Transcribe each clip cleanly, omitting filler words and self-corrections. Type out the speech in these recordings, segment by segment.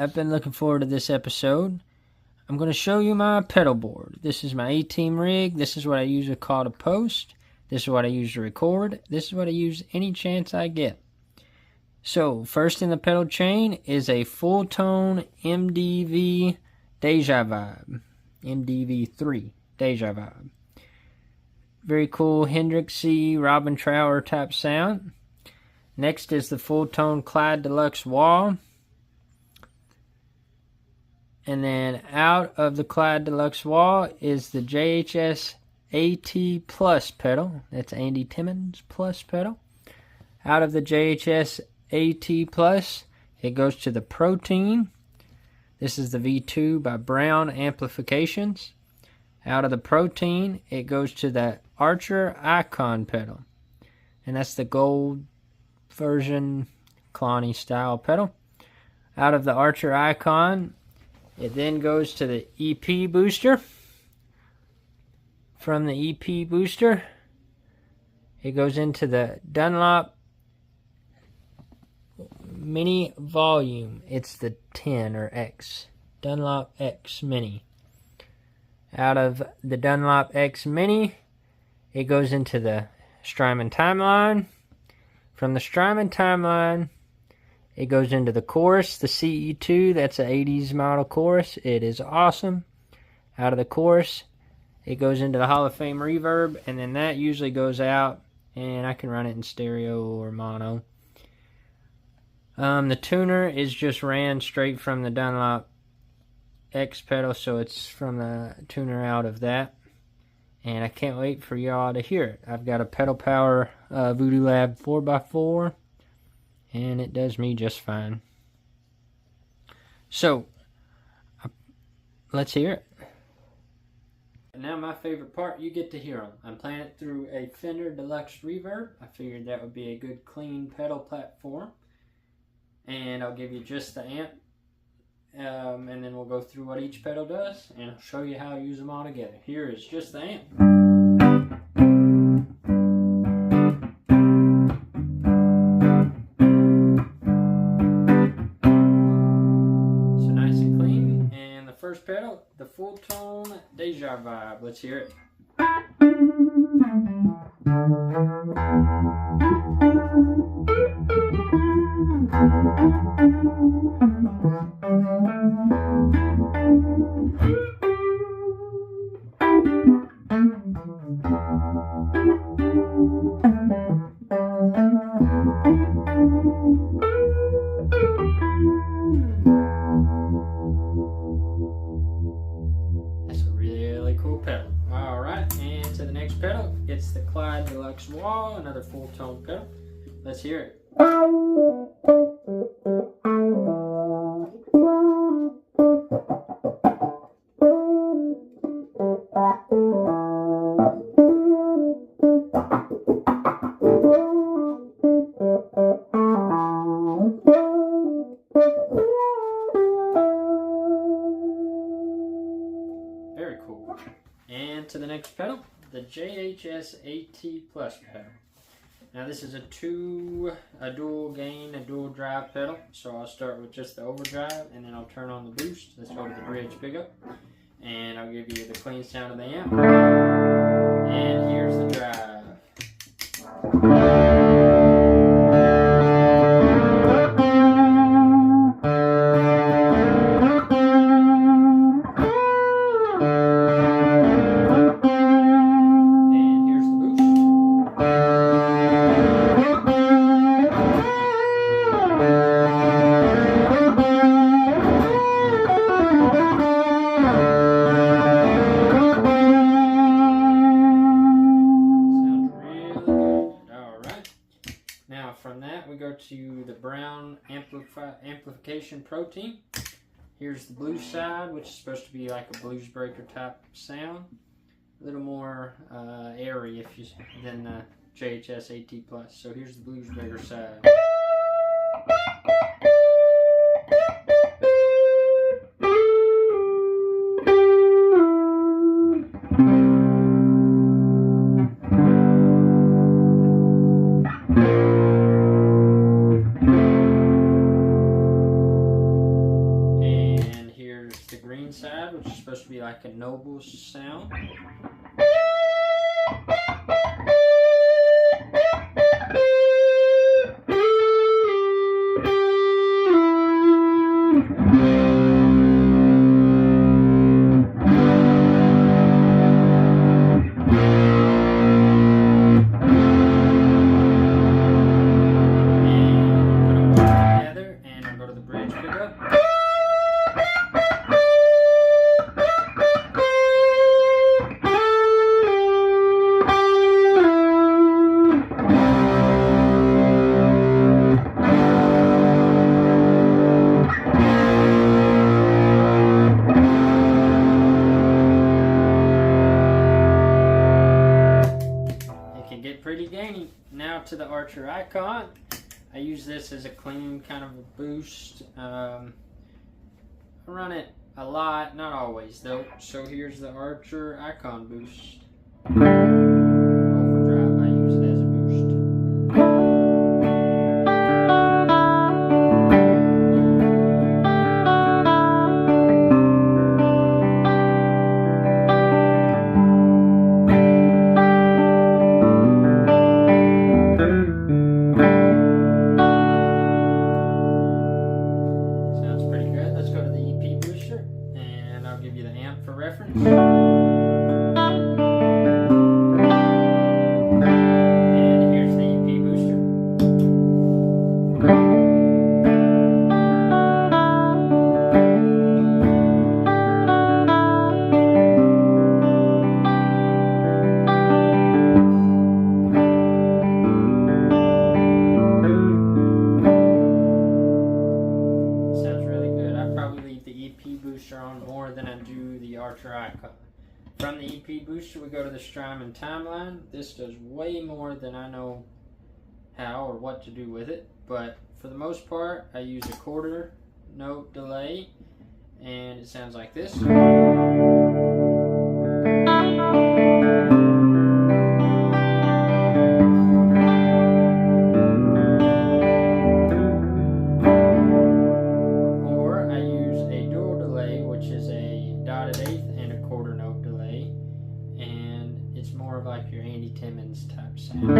I've been looking forward to this episode. I'm going to show you my pedal board. This is my A-Team rig. This is what I use to call to post. This is what I use to record. This is what I use any chance I get. So, first in the pedal chain is a Fulltone MDV Deja Vibe. MDV3 Deja Vibe. Very cool Hendrixy Robin Trower type sound. Next is the Fulltone Clyde Deluxe Wah. And then out of the Clyde Deluxe Wah is the JHS AT Plus pedal. That's Andy Timmons Plus pedal. Out of the JHS AT Plus, it goes to the Protein. This is the V2 by Browne Amplifications. Out of the Protein, it goes to the Archer Ikon pedal. And that's the gold version Cloney style pedal. Out of the Archer Ikon, it then goes to the EP booster. From the EP booster, it goes into the Dunlop Mini Volume. It's the 10 or X. Dunlop X Mini. Out of the Dunlop X Mini, it goes into the Strymon Timeline. From the Strymon Timeline, it goes into the Chorus, the CE2. That's an 80s model Chorus. It is awesome. Out of the Chorus, it goes into the Hall of Fame Reverb, and then that usually goes out, and I can run it in stereo or mono. The tuner is just ran straight from the Dunlop X pedal, so it's from the tuner out of that. And I can't wait for y'all to hear it. I've got a Pedal Power Voodoo Lab 4x4, and it does me just fine. So, let's hear it. Now my favorite part, you get to hear them. I'm playing it through a Fender Deluxe Reverb. I figured that would be a good clean pedal platform. And I'll give you just the amp. And then we'll go through what each pedal does, and I'll show you how I use them all together. Here is just the amp. So nice and clean. And the first pedal, the Fulltone Deja Vibe. Let's hear it. That's a really cool pedal. Alright, and to the next pedal, it's the Clyde Deluxe Wah, another Fulltone pedal. Let's hear it. Very cool. And to the next pedal, the JHS AT Plus pedal. Now this is a dual gain, a dual drive pedal. So I'll start with just the overdrive, and then I'll turn on the boost. Let's go to the bridge pickup, and I'll give you the clean sound of the amp. And here's the drive. From that, we go to the Browne Amplification Protein. Here's the blues side, which is supposed to be like a blues breaker type sound. A little more airy than the JHS AT Plus. So here's the blues breaker side. audible sound. Pretty gainy. Now to the Archer Ikon. I use this as a clean kind of a boost. I run it a lot, not always though. So here's the Archer Ikon boost. Overdrive, I use it as a boost. From the EP booster, we go to the Strymon Timeline. This does way more than I know how or what to do with it, but for the most part, I use a quarter note delay, and it sounds like this. Or I use a dual delay, which is a dotted eighth and a quarter note delay, and it's more of like your Andy Timmons type sound. If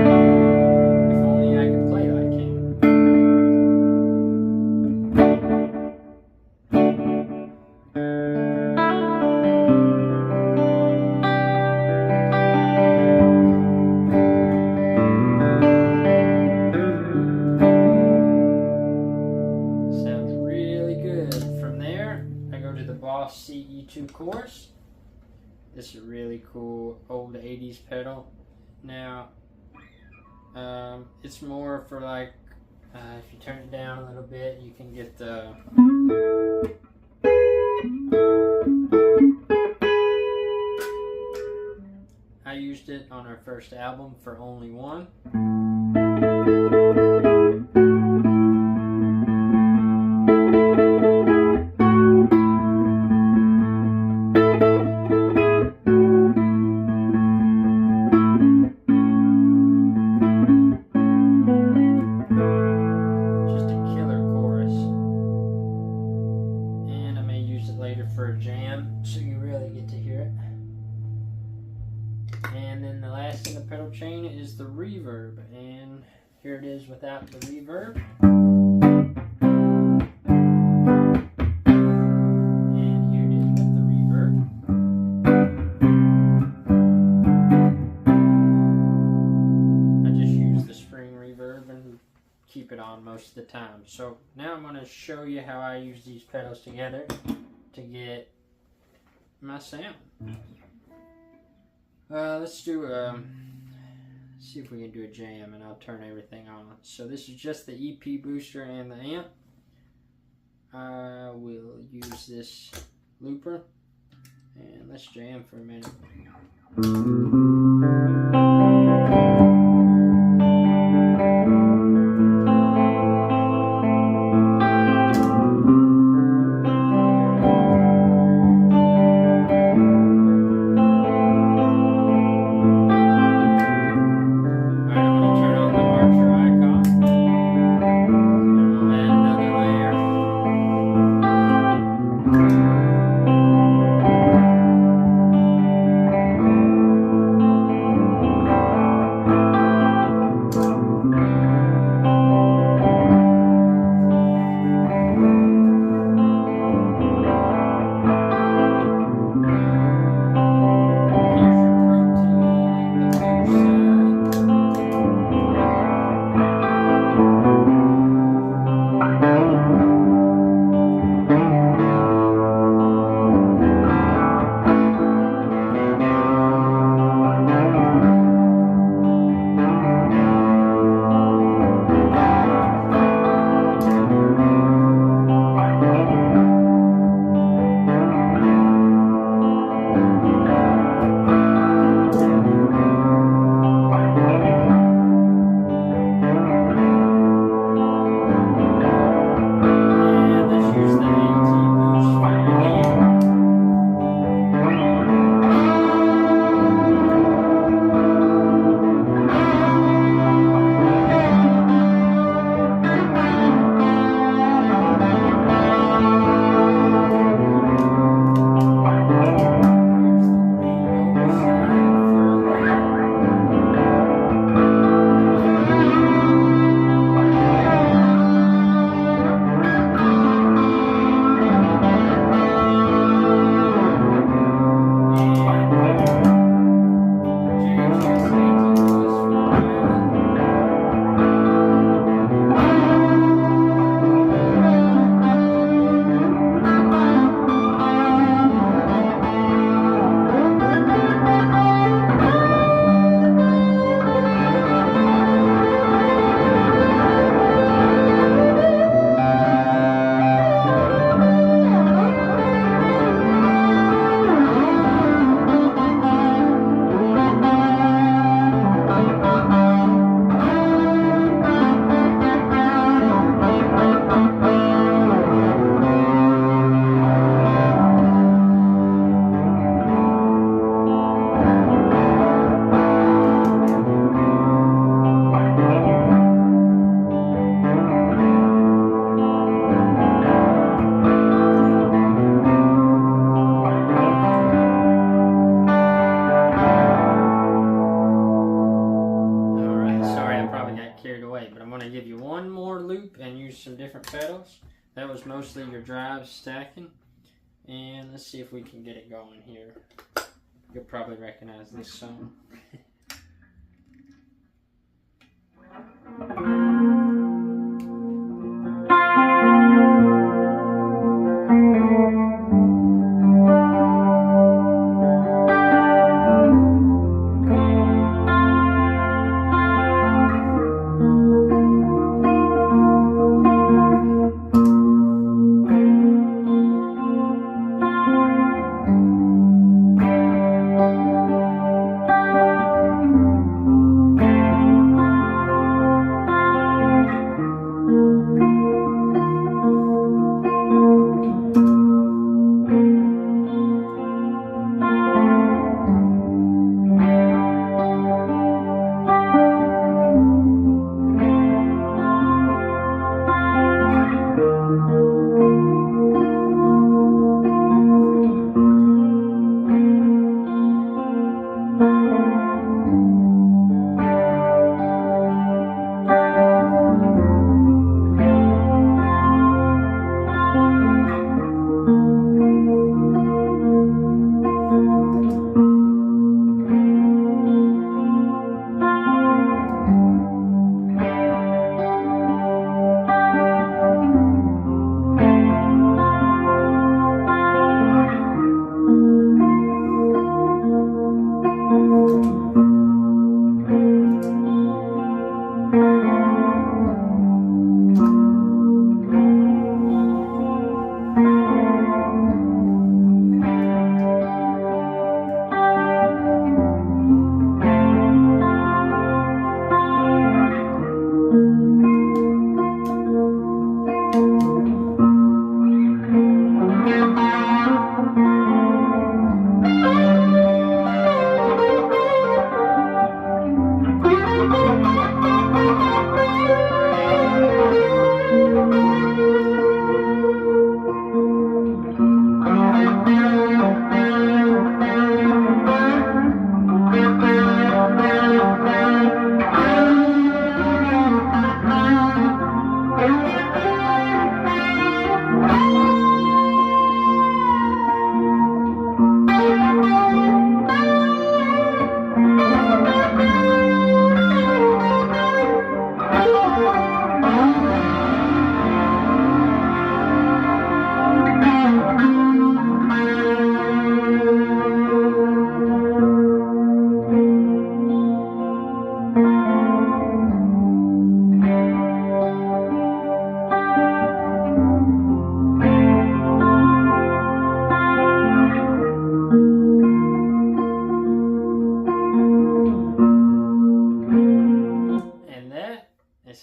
only I could play like him. Sounds really good. From there, I go to the Boss CE2 chorus. This is a really cool old 80s pedal. Now, it's more for like, if you turn it down a little bit, you can get the... I used it on our first album for Only One. For a jam, so you really get to hear it. And then the last in the pedal chain is the reverb, and here it is without the reverb. And here it is with the reverb. I just use the spring reverb and keep it on most of the time. So now I'm going to show you how I use these pedals together to get my sound. Let's do see if we can do a jam, and I'll turn everything on. So this is just the EP booster and the amp. I will use this looper, and let's jam for a minute. different pedals. That was mostly your drive stacking. And let's see if we can get it going here. You'll probably recognize this song.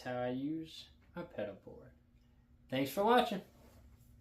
How I use a pedal board. Thanks for watching.